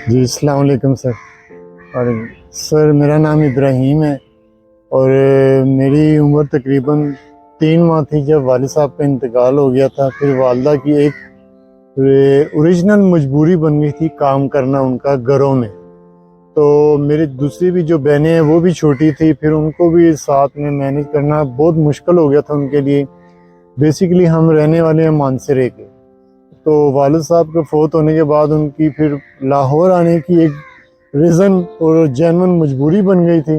जी अस्सलाम वालेकुम सर। और सर मेरा नाम इब्राहिम है और मेरी उम्र तकरीबन 3 माह थी जब वालिद साहब का इंतकाल हो गया था। फिर वालदा की एक ओरिजिनल मजबूरी बन गई थी काम करना उनका घरों में। तो मेरी दूसरी भी जो बहनें हैं वो भी छोटी थी, फिर उनको भी साथ में मैनेज करना बहुत मुश्किल हो गया था उनके लिए। बेसिकली हम रहने वाले हैं मानसरे के। तो वालिद साहब के फौत होने के बाद उनकी फिर लाहौर आने की एक रीज़न और जेन्युइन मजबूरी बन गई थी।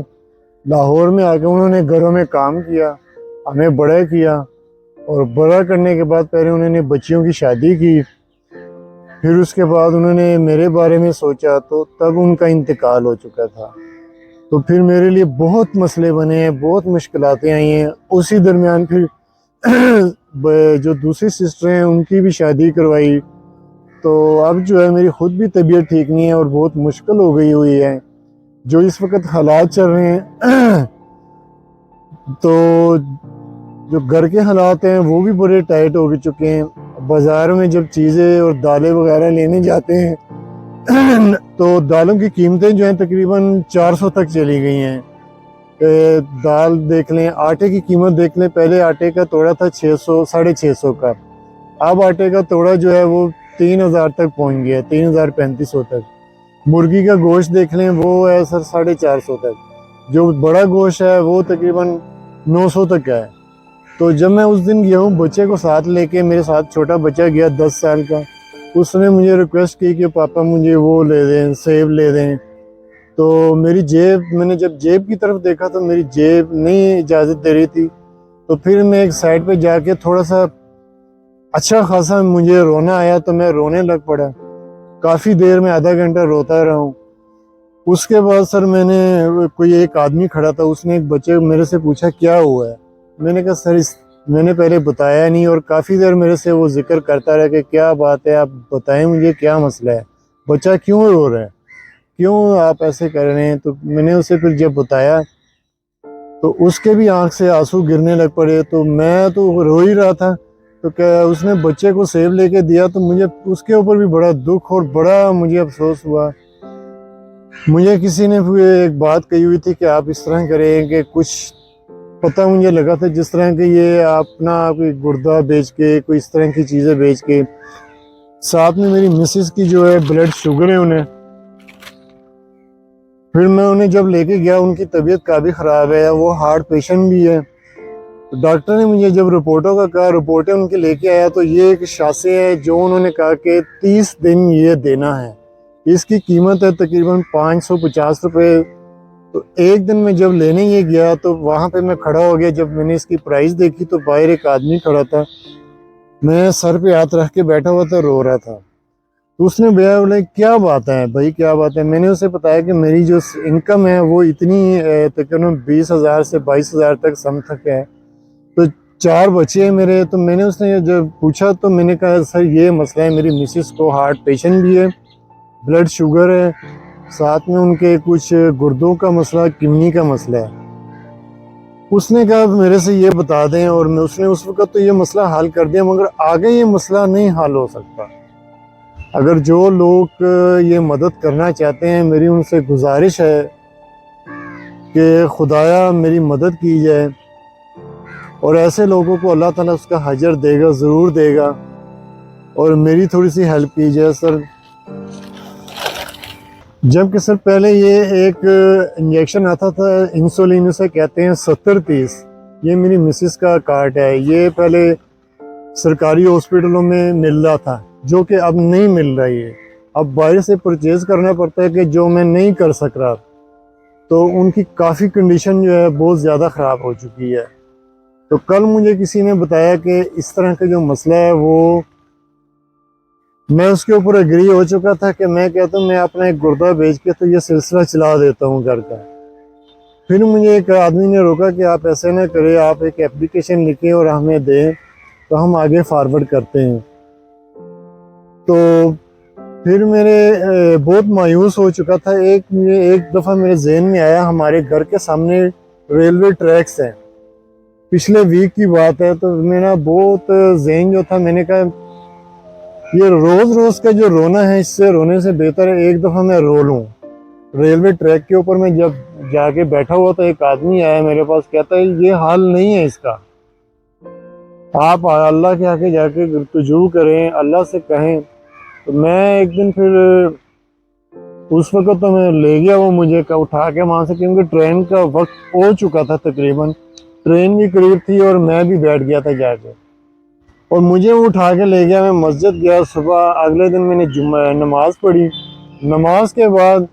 लाहौर में आके उन्होंने घरों में काम किया, हमें बड़ा किया और बड़ा करने के बाद पहले उन्होंने बच्चियों की शादी की। फिर उसके बाद उन्होंने मेरे बारे में सोचा तो तब उनका इंतकाल हो चुका था। तो फिर मेरे लिए बहुत मसले बने हैं, बहुत मुश्किलातें आई हैं। उसी दरमियान फिर जो दूसरी सिस्टर हैं उनकी भी शादी करवाई। तो अब जो है मेरी खुद भी तबीयत ठीक नहीं है और बहुत मुश्किल हो गई हुई है। जो इस वक्त हालात चल रहे हैं तो जो घर के हालात हैं वो भी बड़े टाइट हो चुके हैं। बाज़ार में जब चीज़ें और दालें वगैरह लेने जाते हैं तो दालों की कीमतें जो हैं तकरीबन 400 तक चली गई हैं। दाल देख लें, आटे की कीमत देख लें, पहले आटे का तोड़ा था 600 650 का। अब आटे का तोड़ा जो है वो 3000 तक पहुंच गया, 3000 3500 तक। मुर्गी का गोश्त देख लें वो है सर 450 तक। जो बड़ा गोश्त है वो तकरीबन 900 तक का है। तो जब मैं उस दिन गया हूँ बच्चे को साथ लेके, मेरे साथ छोटा बच्चा गया 10 साल का, उसने मुझे रिक्वेस्ट की कि पापा मुझे वो ले दें, सेब ले दें। तो मेरी जेब, मैंने जब जेब की तरफ देखा तो मेरी जेब नहीं इजाज़त दे रही थी। तो फिर मैं एक साइड पे जाके थोड़ा सा अच्छा खासा मुझे रोना आया तो मैं रोने लग पड़ा। काफ़ी देर में आधा घंटा रोता रहा हूँ। उसके बाद सर मैंने, कोई एक आदमी खड़ा था, उसने एक बच्चे मेरे से पूछा क्या हुआ है। मैंने कहा सर मैंने पहले बताया नहीं। और काफ़ी देर मेरे से वो जिक्र करता रहा कि क्या बात है, आप बताएं मुझे क्या मसला है, बच्चा क्यों रो रहा है, क्यों आप ऐसे कर रहे हैं। तो मैंने उसे फिर जब बताया तो उसके भी आंख से आंसू गिरने लग पड़े। तो मैं तो रो ही रहा था। तो क्या उसने बच्चे को सेब लेके दिया तो मुझे उसके ऊपर भी बड़ा दुख और बड़ा मुझे अफसोस हुआ। मुझे किसी ने फिर एक बात कही हुई थी कि आप इस तरह करें कि कुछ पता मुझे लगा था जिस तरह के ये अपना कोई गुर्दा बेच के, कोई इस तरह की चीज़ें बेच के। साथ में मेरी मिसेस की जो है ब्लड शुगर है उन्हें। फिर मैं उन्हें जब लेके गया, उनकी तबीयत काफ़ी ख़राब है, वो हार्ट पेशेंट भी है। तो डॉक्टर ने मुझे जब रिपोर्टों का कहा, रिपोर्टें उनके लेके आया तो ये एक शासे है जो उन्होंने कहा कि 30 दिन ये देना है। इसकी कीमत है तकरीबन 550 रुपये। तो एक दिन में जब लेने ये गया तो वहाँ पे मैं खड़ा हो गया। जब मैंने इसकी प्राइस देखी तो बाहर एक आदमी खड़ा था, मैं सर पे हाथ रख के बैठा हुआ था, रो रहा था। तो उसने भैया बोले क्या बात है भाई, क्या बात है। मैंने उसे बताया कि मेरी जो इनकम है वो इतनी तकरीबन 20,000 से 22,000 तक सम तक है। तो 4 बच्चे हैं मेरे। तो मैंने उसने जब पूछा तो मैंने कहा सर ये मसला है, मेरी मिसेस को हार्ट पेशेंट भी है, ब्लड शुगर है, साथ में उनके कुछ गुर्दों का मसला, किडनी का मसला है। उसने कहा मेरे से ये बता दें। और मैं उसने उस वक्त तो ये मसला हल कर दिया, मगर आगे ये मसला नहीं हल हो सकता। अगर जो लोग ये मदद करना चाहते हैं, मेरी उनसे गुजारिश है कि खुदाया मेरी मदद की जाए और ऐसे लोगों को अल्लाह ताला उसका हजर देगा, ज़रूर देगा। और मेरी थोड़ी सी हेल्प की जाए सर। जबकि सर पहले ये एक इंजेक्शन आता था इंसुलिन, उसे कहते हैं 70-30। ये मेरी मिसेस का कार्ड है। ये पहले सरकारी हॉस्पिटलों में मिल रहा था, जो कि अब नहीं मिल रही है। अब बाहर से परचेज करना पड़ता है, कि जो मैं नहीं कर सक रहा। तो उनकी काफ़ी कंडीशन जो है बहुत ज़्यादा ख़राब हो चुकी है। तो कल मुझे किसी ने बताया कि इस तरह का जो मसला है वो, मैं उसके ऊपर एग्री हो चुका था कि मैं कहता हूँ मैं अपना एक गुर्दा बेच के तो ये सिलसिला चला देता हूँ घर का। फिर मुझे एक आदमी ने रोका कि आप ऐसे ना करें, आप एक एप्लीकेशन लिखें और हमें दें तो हम आगे फॉरवर्ड करते हैं। तो फिर मेरे बहुत मायूस हो चुका था। एक दफ़ा मेरे जहन में आया, हमारे घर के सामने रेलवे ट्रैक्स हैं, पिछले वीक की बात है। तो मेरा बहुत जहन जो था, मैंने कहा ये रोज रोज का जो रोना है, इससे रोने से बेहतर है एक दफा मैं रो लूं। रेलवे ट्रैक के ऊपर मैं जब जाके बैठा हुआ तो एक आदमी आया मेरे पास, कहता है ये हाल नहीं है इसका, आप अल्लाह के आगे जाके रुजू करें, अल्लाह से कहें। तो मैं एक दिन फिर उस वक्त तो मैं ले गया वो मुझे का उठा के वहां से, क्योंकि ट्रेन का वक्त हो चुका था तकरीबन, ट्रेन भी करीब थी और मैं भी बैठ गया था जाके, और मुझे वो उठा के ले गया। मैं मस्जिद गया सुबह, अगले दिन मैंने नमाज पढ़ी। नमाज के बाद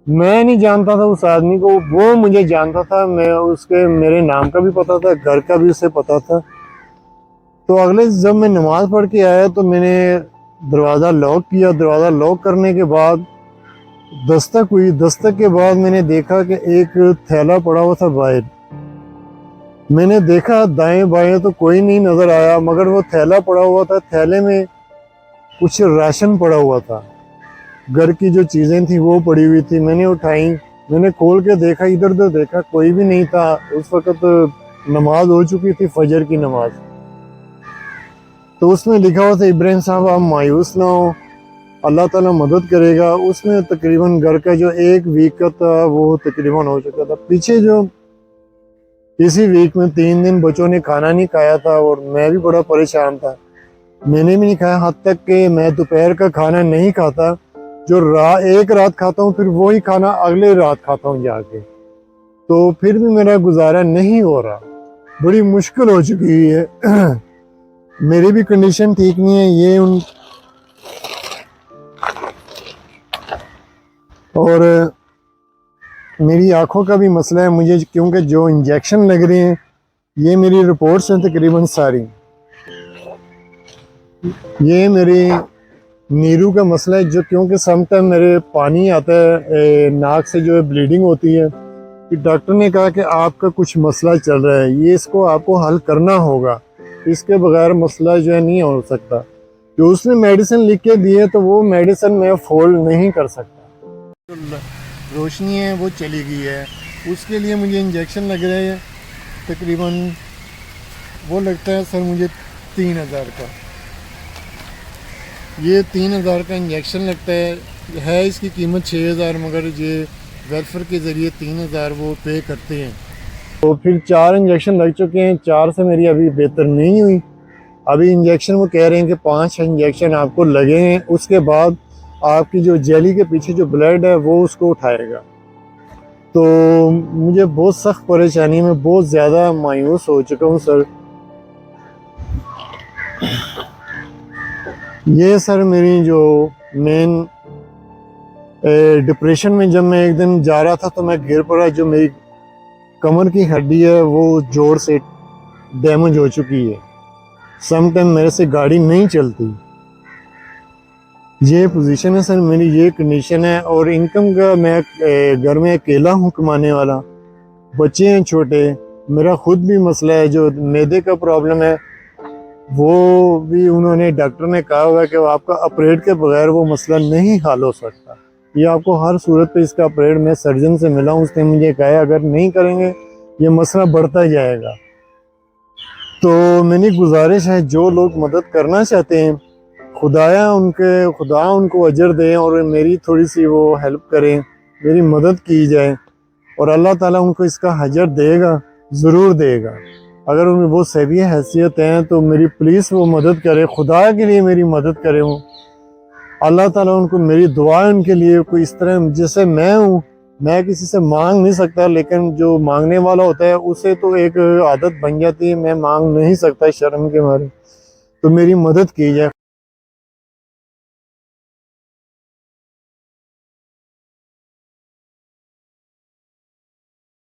मैं नहीं जानता था उस आदमी को, वो मुझे जानता था, मैं उसके मेरे नाम का भी पता था, घर का भी उसे पता था। तो अगले जब मैं नमाज पढ़ के आया तो मैंने दरवाज़ा लॉक किया। दरवाज़ा लॉक करने के बाद दस्तक हुई। दस्तक के बाद मैंने देखा कि एक थैला पड़ा हुआ था बाहर। मैंने देखा दाएं बाएं तो कोई नहीं नजर आया, मगर वो थैला पड़ा हुआ था। थैले में कुछ राशन पड़ा हुआ था, घर की जो चीजें थी वो पड़ी हुई थी। मैंने उठाई, मैंने खोल के देखा, इधर उधर देखा, कोई भी नहीं था। उस वक्त नमाज हो चुकी थी, फजर की नमाज। तो उसमें लिखा हुआ था, इब्राहिम साहब आप मायूस ना हो, अल्लाह ताला मदद करेगा। उसमें तकरीबन घर का जो एक वीक का था वो तकरीबन हो चुका था। पीछे जो इसी वीक में 3 दिन बच्चों ने खाना नहीं खाया था और मैं भी बड़ा परेशान था। मैंने भी नहीं खाया, हद तक कि मैं दोपहर का खाना नहीं खाता, जो एक रात खाता हूँ फिर वही खाना अगले रात खाता हूँ जाके। तो फिर भी मेरा गुजारा नहीं हो रहा, बड़ी मुश्किल हो चुकी है। मेरी भी कंडीशन ठीक नहीं है, ये और मेरी आंखों का भी मसला है मुझे, क्योंकि जो इंजेक्शन लग रहे हैं ये मेरी रिपोर्ट्स हैं तकरीबन सारी। ये मेरी नीरू का मसला है, जो क्योंकि समटाइम मेरे पानी आता है नाक से, जो है ब्लीडिंग होती है। कि डॉक्टर ने कहा कि आपका कुछ मसला चल रहा है, ये इसको आपको हल करना होगा, इसके बगैर मसला जो है नहीं हो सकता। जो उसने मेडिसिन लिख के दी है तो वो मेडिसिन मैं अफोर्ड नहीं कर सकता। रोशनी है वो चली गई है, उसके लिए मुझे इंजेक्शन लग रहा है तकरीबन, वो लगता है सर मुझे 3000 का। ये 3000 का इंजेक्शन लगता है इसकी कीमत 6000, मगर ये वेलफेयर के ज़रिए 3000 वो पे करते हैं। तो फिर 4 इंजेक्शन लग चुके हैं, 4 से मेरी अभी बेहतर नहीं हुई। अभी इंजेक्शन वो कह रहे हैं कि 5 इंजेक्शन आपको लगे हैं, उसके बाद आपकी जो जेली के पीछे जो ब्लड है वो उसको उठाएगा। तो मुझे बहुत सख्त परेशानी में, बहुत ज़्यादा मायूस हो चुका हूँ सर। ये सर मेरी जो मेन डिप्रेशन में, जब मैं एक दिन जा रहा था तो मैं गिर पड़ा। जो मेरी कमर की हड्डी है वो जोर से डैमेज हो चुकी है, समटाइम मेरे से गाड़ी नहीं चलती। ये पोजीशन है सर मेरी, ये कंडीशन है। और इनकम का मैं घर में अकेला हूँ कमाने वाला, बच्चे हैं छोटे, मेरा खुद भी मसला है, जो मैदे का प्रॉब्लम है वो भी उन्होंने, डॉक्टर ने कहा हुआ है कि आपका ऑपरेट के बगैर वो मसला नहीं हल हो सकता, ये आपको हर सूरत पे इसका ऑपरेट। मैं सर्जन से मिला हूँ, उसने मुझे कहा अगर नहीं करेंगे ये मसला बढ़ता जाएगा। तो मेरी गुजारिश है, जो लोग मदद करना चाहते हैं, खुदा उनको अजर दें और मेरी थोड़ी सी वो हेल्प करें, मेरी मदद की जाए, और अल्लाह ताला उनको इसका अजर देगा, ज़रूर देगा। अगर उनमें वो सही हैसियत हैं तो मेरी प्लीज़ वो मदद करें, खुदा के लिए मेरी मदद करें वो। अल्लाह ताला उनको, मेरी दुआ है उनके लिए। कोई इस तरह जैसे मैं हूँ, मैं किसी से मांग नहीं सकता, लेकिन जो मांगने वाला होता है उसे तो एक आदत बन जाती है, मैं मांग नहीं सकता शर्म के मारे। तो मेरी मदद की जाए।